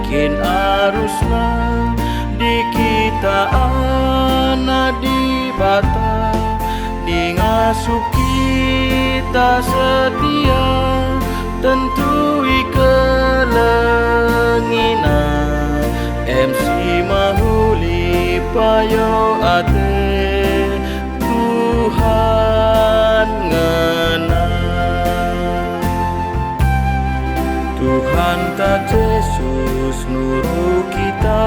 kin arusna di kita ana di bata di ngasuh kita setia tentui kelengina MC mahuli payo ate Tuhan ngena Tuhan tak Yesus nuru kita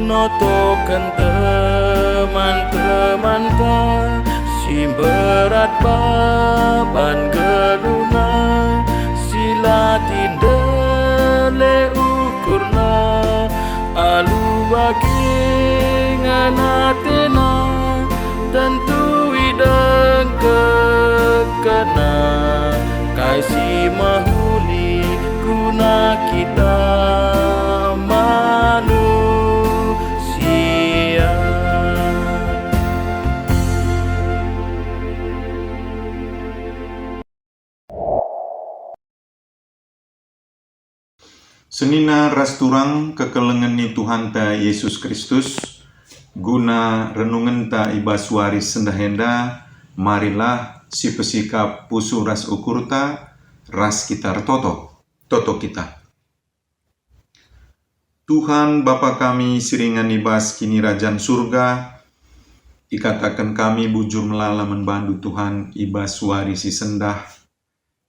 notokan teman-teman ta si berat baban geduna sila tindele ukurna alu bagi nganatena tentu ideng kekena kasih mahuli guna kita manusia. Senina rasturang kekelengan ni Tuhan ta Yesus Kristus guna renungan ta ibas waris sendahenda marilah si pesikap pusu ras ukur ta ras kita toto kita. Tuhan Bapa kami siringan ibas kini rajan surga ikatakan kami bujur melala membantu Tuhan ibas warisi sendah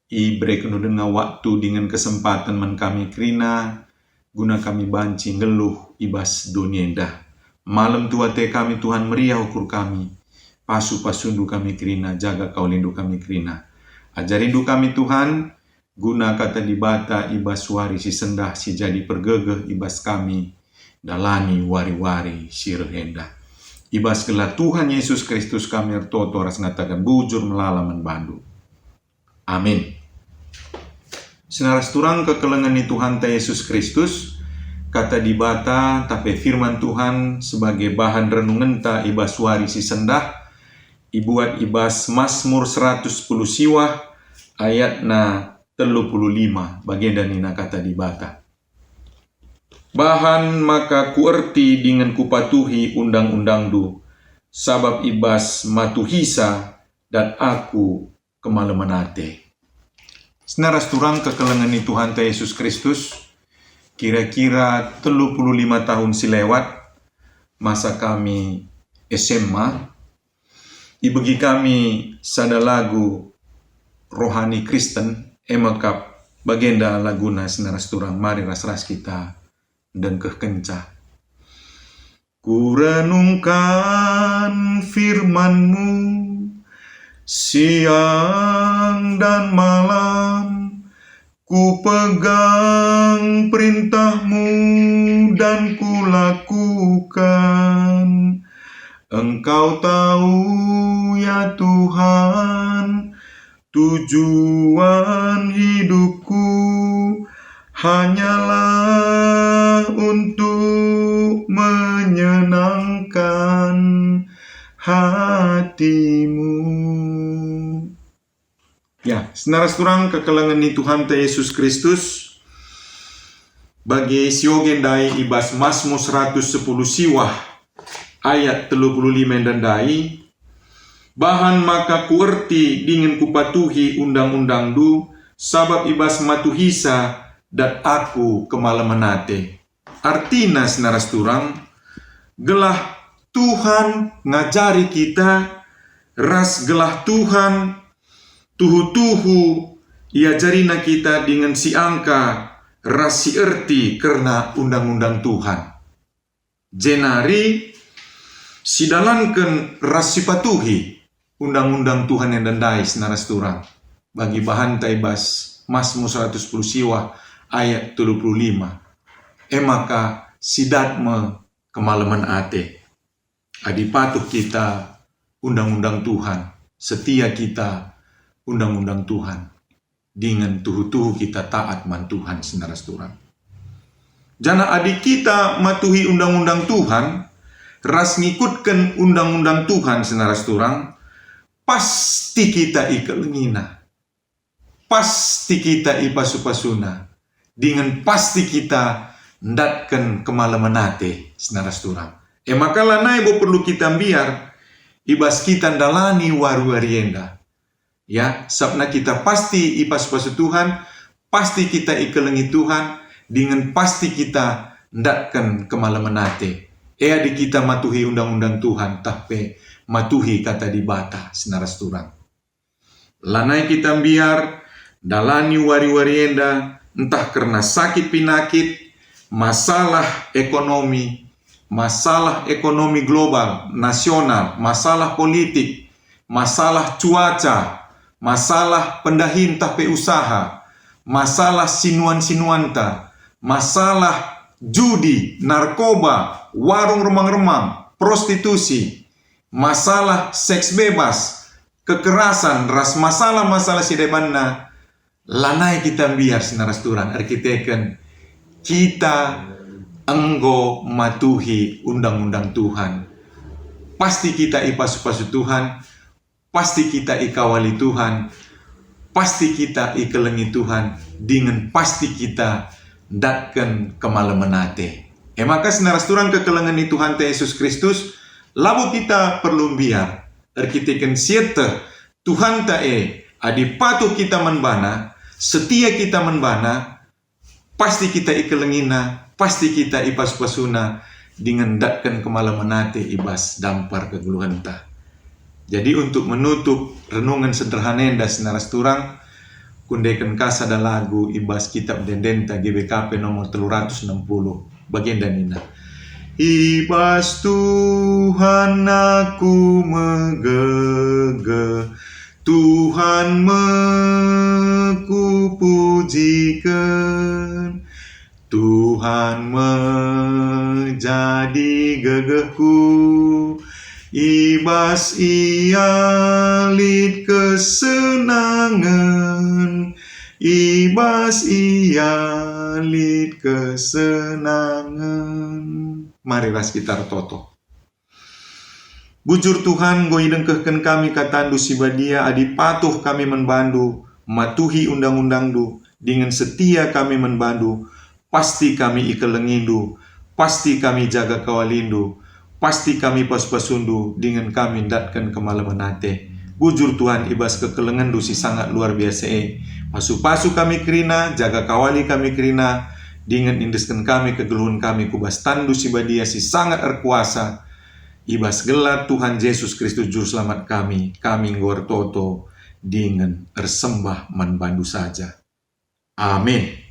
I berikan dengan waktu dengan kesempatan men kami kerina guna kami banci ngeluh ibas dunia indah. Malam tua te kami Tuhan meriah ukur kami. Pasu-pasundu kami kerina jaga kau lindu kami kerina. Ajarindu kami Tuhan guna kata dibata ibas wari si sendah si jadi pergegeh ibas kami dalani wari-wari si rehendah. Ibas gelah Tuhan Yesus Kristus kami ertoto ras ngatakan bujur melala membantu. Amin. Senaras turang kekelengan ni Tuhan ta Yesus Kristus, kata dibata tapi firman Tuhan sebagai bahan renungan ta ibas warisi sendah, ibuat ibas Mazmur 110 siwah ayat na 35 bagian danina kata dibata. Bahan maka kuerti dengan kupatuhi undang-undang du, sabab ibas matuhisa dan aku kemalemanate. Senaras turang kekelengan ni Tuhan ta Yesus Kristus, kira-kira 35 tahun silewat, masa kami SMA, ibegi kami sada lagu rohani Kristen, emokap bagenda laguna senaras turang, mari ras-ras kita dan kekenca. Ku renungkan firman-Mu siang dan malam, ku pegang perintah-Mu dan ku lakukan. Engkau tahu ya Tuhan, tujuan hidupku hanyalah untuk menyenangkan hati-Mu. Ya, senaras turang kekelengan ni Tuhan ta Yesus Kristus bagi siogen dai ibas Mazmur 110 siwah ayat 35 dan dai bahan maka kuerti dengan kupatuhi undang-undang du sabab ibas matuhisa dan aku kemalemanate. Artina senaras turang gelah Tuhan ngajari kita ras gelah Tuhan tuhu-tuhu ia jarina kita dengan si angka ras si erti karena undang-undang Tuhan. Jenari si dalankan ras si patuhi undang-undang Tuhan yang dendai senaras turang. Bagi bahan taibas Mazmur 110 siwah ayat 35. Maka sidatme kemalaman ate. Adi patuh kita undang-undang Tuhan. Setia kita undang-undang Tuhan. Dengan tuhu-tuhu kita taat man Tuhan senaras turang. Jana adik kita matuhi undang-undang Tuhan, ras ngikutkan undang-undang Tuhan senaras turang, pasti kita ikelengina. Pasti kita ipasupasuna. Dengan pasti kita ndatkan kemalaman nate senarasturang. Maka lanai bo perlu kita biar ibas kita dalani waru arienda. Ya, sabna kita pasti ipas pasu Tuhan, pasti kita ikelengi Tuhan, dengan pasti kita ndatkan kemalaman nate. Di kita matuhi undang-undang Tuhan, tapi matuhi kata di bata senarasturang. Lanai kita biar dalani wari-warienda, entah karena sakit pinakit, masalah ekonomi global, nasional, masalah politik, masalah cuaca, masalah pendahin tapi usaha, masalah sinuan-sinuanta, masalah judi, narkoba, warung remang-remang, prostitusi, masalah seks bebas, kekerasan, masalah-masalah sidebanna, lanai kita biar senarasturang arkiteken kita enggo matuhi undang-undang Tuhan. Pasti kita ipasu-pasu Tuhan, pasti kita ikawali Tuhan, pasti kita ikelengi Tuhan, dengan pasti kita datkan kemalaman nate. Maka senarasturang kekelengan ni Tuhan Yesus Kristus, labu kita perlu biar arkiteken siete Tuhan adi patuh kita menbana, setia kita menbana, pasti kita ikelengina, pasti kita ipas-pasuna, dengan datkan kemalaman nate ibas dampar keguluhan ta. Jadi untuk menutup renungan sederhana senarasturang, kundekan kasa da lagu ibas kitab dendenta GBKP nomor 360 bagian danina. Ibas Tuhan aku megege, Tuhan ku pujikan, Tuhan menjadi gegehku, ibas ia lid kesenangan, ibas ia lid kesenangan. Mari ras kita toto. Bujur Tuhan go idengkehken kami katandu sibadia adi patuh kami menbandu, matuhi undang-undang du, dengan setia kami menbandu, pasti kami ikelengindu, pasti kami jaga kawalindu, pasti kami pas-pasundu, dengan kami datkan kemalaman nate. Bujur Tuhan ibas kekelengan du si sangat luar biasa pasu-pasu kami kerina, jaga kawali kami kerina, dengan indeskan kami kegeluhan kami kubas tandu sibadia si sangat erkuasa, ibas gelar Tuhan Yesus Kristus Juru Selamat kami ngor toto dengan ersembah manbandu saja. Amin.